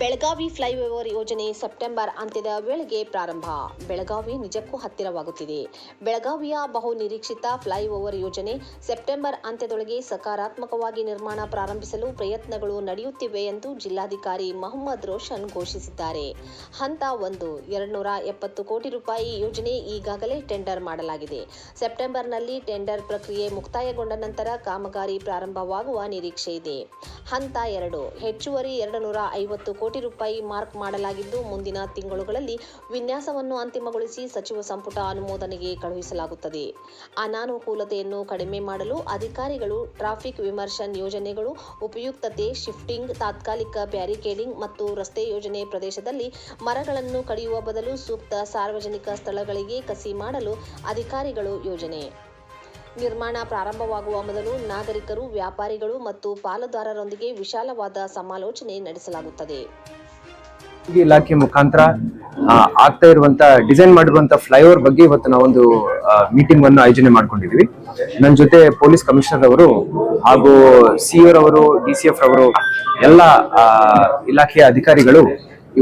Belagavi flyover ಯೋಜನೆ September ಅಂತ್ಯದ ವೇಳೆಗೆ ಪ್ರಾರಂಭ. ಬೆಳಗಾವಿ ನಿಜಕ್ಕೂ ಹತ್ತಿರವಾಗುತ್ತಿದೆ. ಬೆಳಗಾವಿಯ ಬಹು ನಿರೀಕ್ಷಿತ ಫ್ಲೈಓವರ್ ಯೋಜನೆ ಸೆಪ್ಟೆಂಬರ್ ಅಂತ್ಯದೊಳಗೆ ಸಕಾರಾತ್ಮಕವಾಗಿ ನಿರ್ಮಾಣ ಪ್ರಾರಂಭಿಸಲು ಪ್ರಯತ್ನಗಳು ನಡೆಯುತ್ತಿವೆ ಎಂದು ಜಿಲ್ಲಾಧಿಕಾರಿ ಮೊಹಮ್ಮದ್ ರೋಷನ್ ಘೋಷಿಸಿದ್ದಾರೆ. ಹಂತ 1 270 ಕೋಟಿ ರೂಪಾಯಿ ಯೋಜನೆ ಈಗಾಗಲೇ ಟೆಂಡರ್ ಮಾಡಲಾಗಿದೆ. ಸೆಪ್ಟೆಂಬರ್ನಲ್ಲಿ ಟೆಂಡರ್ ಪ್ರಕ್ರಿಯೆ ಮುಕ್ತಾಯಗೊಂಡ ನಂತರ ಕಾಮಗಾರಿ ಪ್ರಾರಂಭವಾಗುವ ನಿರೀಕ್ಷೆ ಇದೆ. ಹಂತ 2 ಹೆಚ್ಚುವರಿ 250 ಕೋಟಿ ರೂಪಾಯಿ ಮಾರ್ಕ್ ಮಾಡಲಾಗಿದ್ದು, ಮುಂದಿನ ತಿಂಗಳುಗಳಲ್ಲಿ ವಿನ್ಯಾಸವನ್ನು ಅಂತಿಮಗೊಳಿಸಿ ಸಚಿವ ಸಂಪುಟ ಅನುಮೋದನೆಗೆ ಕಳುಹಿಸಲಾಗುತ್ತದೆ. ಅನಾನುಕೂಲತೆಯನ್ನು ಕಡಿಮೆ ಮಾಡಲು ಅಧಿಕಾರಿಗಳು ಟ್ರಾಫಿಕ್ ವಿಮರ್ಶನ್ ಯೋಜನೆಗಳು, ಉಪಯುಕ್ತತೆ, ಶಿಫ್ಟಿಂಗ್, ತಾತ್ಕಾಲಿಕ ಬ್ಯಾರಿಕೇಡಿಂಗ್ ಮತ್ತು ರಸ್ತೆ ಯೋಜನೆ ಪ್ರದೇಶದಲ್ಲಿ ಮರಗಳನ್ನು ಕಡಿಯುವ ಬದಲು ಸೂಕ್ತ ಸಾರ್ವಜನಿಕ ಸ್ಥಳಗಳಿಗೆ ಕಸಿ ಮಾಡಲು ಅಧಿಕಾರಿಗಳು ಯೋಜನೆ. ನಿರ್ಮಾಣ ಪ್ರಾರಂಭವಾಗುವ ಮೊದಲು ನಾಗರಿಕರು, ವ್ಯಾಪಾರಿಗಳು ಮತ್ತು ಪಾಲುದಾರರೊಂದಿಗೆ ವಿಶಾಲವಾದ ಸಮಾಲೋಚನೆ ನಡೆಸಲಾಗುತ್ತದೆ. ಇಲಾಖೆ ಮುಖಾಂತರ ಆಗ್ತಾ ಇರುವಂತ ಡಿಸೈನ್ ಮಾಡಿರುವಂತ ಫ್ಲೈಓವರ್ ಬಗ್ಗೆ ಇವತ್ತು ನಾವೊಂದು ಮೀಟಿಂಗ್ ಅನ್ನು ಆಯೋಜನೆ ಮಾಡ್ಕೊಂಡಿದ್ವಿ. ನನ್ನ ಜೊತೆ ಪೊಲೀಸ್ ಕಮಿಷನರ್ ಅವರು ಹಾಗೂ ಸಿಒ ರವರು, ಡಿಸಿಎಫ್ ರವರು ಎಲ್ಲ ಇಲಾಖೆಯ ಅಧಿಕಾರಿಗಳು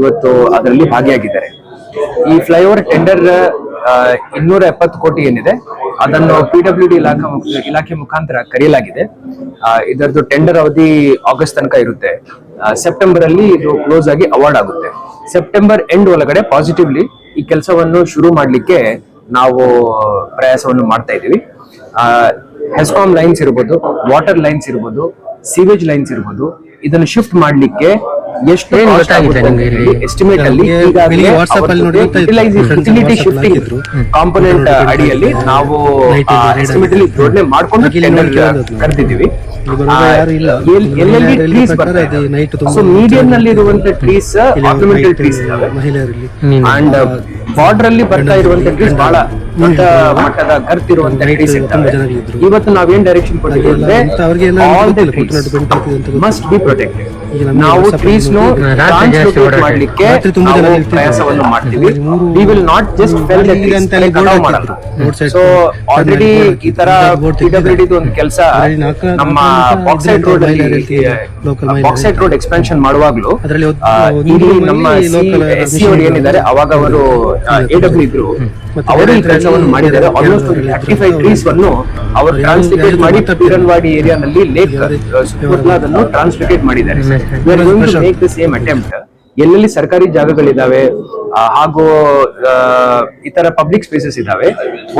ಇವತ್ತು ಅದರಲ್ಲಿ ಭಾಗಿಯಾಗಿದ್ದಾರೆ. ಈ ಫ್ಲೈಓವರ್ ಟೆಂಡರ್ 270 ಕೋಟಿ ಏನಿದೆ ಅದನ್ನು PWD ಇಲಾಖೆ ಮುಖಾಂತರ ಕರೆಯಲಾಗಿದೆ. ಇದರದ್ದು ಟೆಂಡರ್ ಅವಧಿ ಆಗಸ್ಟ್ ತನಕ ಇರುತ್ತೆ. ಸೆಪ್ಟೆಂಬರ್ ಅಲ್ಲಿ ಇದು ಕ್ಲೋಸ್ ಆಗಿ ಅವಾರ್ಡ್ ಆಗುತ್ತೆ. ಸೆಪ್ಟೆಂಬರ್ ಎಂಡ್ ಒಳಗಡೆ ಪಾಸಿಟಿವ್ಲಿ ಈ ಕೆಲಸವನ್ನು ಶುರು ಮಾಡ್ಲಿಕ್ಕೆ ನಾವು ಪ್ರಯಾಸವನ್ನು ಮಾಡ್ತಾ ಇದೀವಿ. ಹೆಸ್ಕಾಂ ಲೈನ್ಸ್ ಇರ್ಬೋದು, ವಾಟರ್ ಲೈನ್ಸ್ ಇರ್ಬೋದು, ಸೀವೇಜ್ ಲೈನ್ಸ್ ಇರ್ಬೋದು, ಇದನ್ನು ಶಿಫ್ಟ್ ಮಾಡ್ಲಿಕ್ಕೆ ಎಷ್ಟು ಎಸ್ಟಿಮೇಟ್ ಅಲ್ಲಿ ಫೆಸಿಲಿಟಿ ಶಿಫ್ಟಿಂಗ್ ಕಾಂಪೋನೆಂಟ್ ಅಡಿಯಲ್ಲಿ ನಾವು ಎಸ್ಟಿಮೇಟ್ ಅಲ್ಲಿ ಜೋಡಣೆ ಮಾಡ್ಕೊಂಡು ಟೆಂಡರ್ ಕರೆದಿದ್ದೀವಿ. ಎಲ್ಲೆಲ್ಲಿ ಟ್ರೀಸ್ ಬರ್ತಾ ಇದೆ, ಸೊ ಮೀಡಿಯಂ ನಲ್ಲಿ ಇರುವಂತ ಟ್ರೀಸ್ ಆರ್ನಮೆಂಟಲ್ ಟ್ರೀಸ್ ಇದಾವೆ ಅಂಡ್ ಬಾರ್ಡರ್ ಅಲ್ಲಿ ಬರ್ತಾ ಇರುವಂತ ಟ್ರೀಸ್ ಬಹಳ ದೊಡ್ಡ ಮಟ್ಟದ ಗರ್ತಿರುವಂತ ಟ್ರೀಸ್ ಇರ್ತವೆ. ಇವತ್ತು ನಾವೇನ್ ಡೈರೆಕ್ಷನ್ ಕೊಟ್ಟಿದ್ದೀವಿ ಅಂದ್ರೆ all the trees must be protected. ನಾವು ಟ್ರೀಸ್ ಟ್ರಾನ್ಸ್ಲೋಕೇಟ್ ಮಾಡ್ಲಿಕ್ಕೆ ನಾವು ಪ್ರಯಾಸವನ್ನು ಮಾಡ್ತೀವಿ. We will not just fell the trees ಕಟಾವ್ ಮಾಡಲ್ಲ. ಸೊ ಆಲ್ರೆಡಿ ಈ ತರ PWD ಒಂದು ಕೆಲಸ ನಮ್ಮ ಬಾಕ್ಸೈಟ್ ರೋಡ್ ಅಲ್ಲಿ ಬಾಕ್ಸೈಟ್ ರೋಡ್ ಎಕ್ಸ್ಪೆನ್ಷನ್ ಮಾಡುವಾಗ್ಲೂ ಇಲ್ಲಿ ನಮ್ಮ SC ಅವರು ಏನಿದ್ದಾರೆ ಅವಾಗ ಅವರು AW ಇದ್ರು, ಅವರು ಈ ಕೆಲಸವನ್ನು ಮಾಡಿದ್ದಾರೆ. ಆಲ್ಮೋಸ್ಟ್ 35 ಟ್ರೀಸ್ ಅನ್ನು ಅವರು ಟ್ರಾನ್ಸ್ಲಿಕೇಟ್ ಮಾಡಿ ಪೀರನ್ವಾಡಿ ಏರಿಯಾನಲ್ಲಿ ಲೇಕ್ ಸುತ್ತಮುತ್ತಲ ಅದನ್ನು ಟ್ರಾನ್ಸ್ಲಿಕೇಟ್ ಮಾಡಿದ್ದಾರೆ. We are going to make the same attempt. ಎಲ್ಲೆಲ್ಲಿ ಸರ್ಕಾರಿ ಜಾಗಗಳಿದಾವೆ ಹಾಗೂ ಇತರ ಪಬ್ಲಿಕ್ ಸ್ಪೇಸಸ್ ಇದಾವೆ,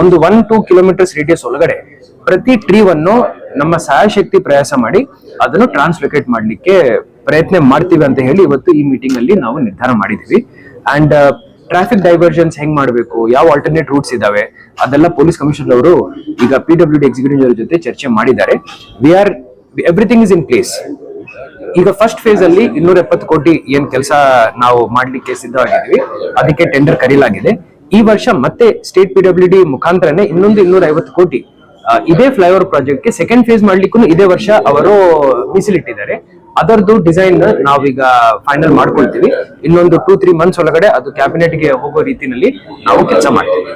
ಒಂದು 1-2 ಕಿಲೋಮೀಟರ್ಸ್ ರೇಡಿಯಸ್ ಒಳಗಡೆ ಪ್ರತಿ ಟ್ರೀವನ್ನು ನಮ್ಮ ಸಹಾಯಶಕ್ತಿ ಪ್ರಯಾಸ ಮಾಡಿ ಅದನ್ನು ಟ್ರಾನ್ಸ್ಲೋಕೇಟ್ ಮಾಡ್ಲಿಕ್ಕೆ ಪ್ರಯತ್ನ ಮಾಡ್ತೀವಿ ಅಂತ ಹೇಳಿ ಇವತ್ತು ಈ ಮೀಟಿಂಗ್ ಅಲ್ಲಿ ನಾವು ನಿರ್ಧಾರ ಮಾಡಿದೀವಿ. ಅಂಡ್ ಟ್ರಾಫಿಕ್ ಡೈವರ್ಷನ್ಸ್ ಹೆಂಗ್ ಮಾಡಬೇಕು, ಯಾವ ಆಲ್ಟರ್ನೇಟ್ ರೂಟ್ಸ್ ಇದಾವೆ, ಅದೆಲ್ಲ ಪೊಲೀಸ್ ಕಮಿಷನರ್ ಅವರು ಈಗ PWD ಎಕ್ಸಿಕ್ಯೂಟಿವ್ ಜೊತೆ ಚರ್ಚೆ ಮಾಡಿದ್ದಾರೆ. Everything is in place. ಈಗ ಫಸ್ಟ್ ಫೇಸ್ ಅಲ್ಲಿ 270 ಕೋಟಿ ಏನ್ ಕೆಲಸ ನಾವು ಮಾಡ್ಲಿಕ್ಕೆ ಸಿದ್ಧವಾಗಿದ್ವಿ, ಅದಕ್ಕೆ ಟೆಂಡರ್ ಕರೆಯಲಾಗಿದೆ. ಈ ವರ್ಷ ಮತ್ತೆ ಸ್ಟೇಟ್ PWD ಮುಖಾಂತರನೇ ಇನ್ನೊಂದು 250 ಕೋಟಿ ಇದೇ ಫ್ಲೈಓವರ್ ಪ್ರಾಜೆಕ್ಟ್ ಗೆ ಸೆಕೆಂಡ್ ಫೇಸ್ ಮಾಡ್ಲಿಕ್ಕೂ ಇದೇ ವರ್ಷ ಅವರು ಮೀಸಲಿಟ್ಟಿದ್ದಾರೆ. ಅದರದ್ದು ಡಿಸೈನ್ ನಾವೀಗ ಫೈನಲ್ ಮಾಡ್ಕೊಳ್ತೀವಿ. ಇನ್ನೊಂದು 2-3 ಮಂತ್ಸ್ ಒಳಗಡೆ ಅದು ಕ್ಯಾಬಿನೆಟ್ ಗೆ ಹೋಗೋ ರೀತಿನಲ್ಲಿ ನಾವು ಕೆಲಸ ಮಾಡ್ತೀವಿ.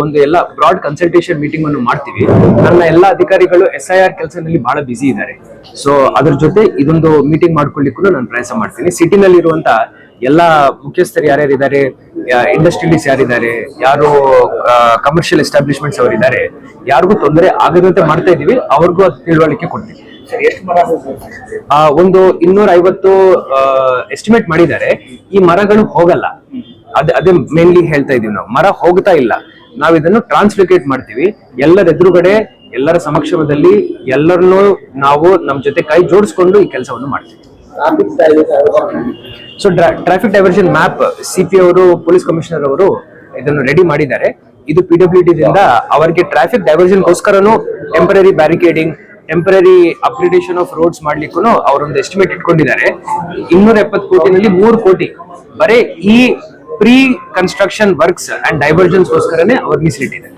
ಒಂದು ಎಲ್ಲ ಬ್ರಾಡ್ ಕನ್ಸಲ್ಟೇಷನ್ ಮೀಟಿಂಗ್ ಅನ್ನು ಮಾಡ್ತೀವಿ. ನನ್ನ ಎಲ್ಲ ಅಧಿಕಾರಿಗಳು SIR ಕೆಲಸದಲ್ಲಿ ಬಹಳ ಬಿಸಿ ಇದ್ದಾರೆ. ಸೊ ಅದ್ರ ಜೊತೆ ಇದೊಂದು ಮೀಟಿಂಗ್ ಮಾಡ್ಕೊಳ್ಳಿಕ್ಕೂ ನಾನು ಪ್ರಯಾಸ ಮಾಡ್ತೀನಿ. ಸಿಟಿನಲ್ಲಿ ಇರುವಂತ ಎಲ್ಲ ಮುಖ್ಯಸ್ಥರು ಯಾರ್ಯಾರಿದ್ದಾರೆ, ಇಂಡಸ್ಟ್ರಿಯಲಿಸ್ಟ್ ಯಾರಿದ್ದಾರೆ, ಯಾರು ಕಮರ್ಷಿಯಲ್ ಎಸ್ಟಾಬ್ಲಿಷ್ಮೆಂಟ್ಸ್ ಅವರಿದ್ದಾರೆ, ಯಾರಿಗೂ ತೊಂದರೆ ಆಗದಂತೆ ಮಾಡ್ತಾ ಇದೀವಿ. ಅವ್ರಿಗೂ ಅದು ತಿಳುವಳಿಕೆ ಕೊಡ್ತೀವಿ. ಒಂದು 250 ಎಸ್ಟಿಮೇಟ್ ಮಾಡಿದ್ದಾರೆ. ಈ ಮರಗಳು ಹೋಗಲ್ಲ, ಅದೇ ಮೇನ್ಲಿ ಹೇಳ್ತಾ ಇದೀವಿ. ನಾವು ಮರ ಹೋಗ್ತಾ ಇಲ್ಲ, ನಾವ್ ಇದನ್ನು ಟ್ರಾನ್ಸ್ಲೋಕೇಟ್ ಮಾಡ್ತೀವಿ. ಎಲ್ಲರ ಎದುರುಗಡೆ, ಎಲ್ಲರ ಸಮಕ್ಷಮದಲ್ಲಿ ಎಲ್ಲರನ್ನೂ ನಾವು ನಮ್ ಜೊತೆ ಕೈ ಜೋಡಿಸ್ಕೊಂಡು ಈ ಕೆಲಸವನ್ನು ಮಾಡ್ತೀವಿ. So traffic diversion map CP ಅವರು, ಪೊಲೀಸ್ ಕಮಿಷನರ್ ಅವರು ಇದನ್ನು ರೆಡಿ ಮಾಡಿದ್ದಾರೆ. ಇದು PWD ದಿಂದ ಅವರಿಗೆ ಟ್ರಾಫಿಕ್ ಡೈವರ್ಷನ್ ಗೋಸ್ಕರನು temporary barricading, temporary upgradation of roads ಮಾಡ್ಲಿಕ್ಕೂ ಅವರೊಂದು ಎಸ್ಟಿಮೇಟ್ ಇಟ್ಕೊಂಡಿದ್ದಾರೆ. 270 ಕೋಟಿನಲ್ಲಿ 3 ಕೋಟಿ ಬರೀ ಈ pre construction works and divergence ಗೋಸ್ಕರನೇ ಅವ್ರು ಮೀಸಲಿಟ್ಟಿದ್ದಾರೆ.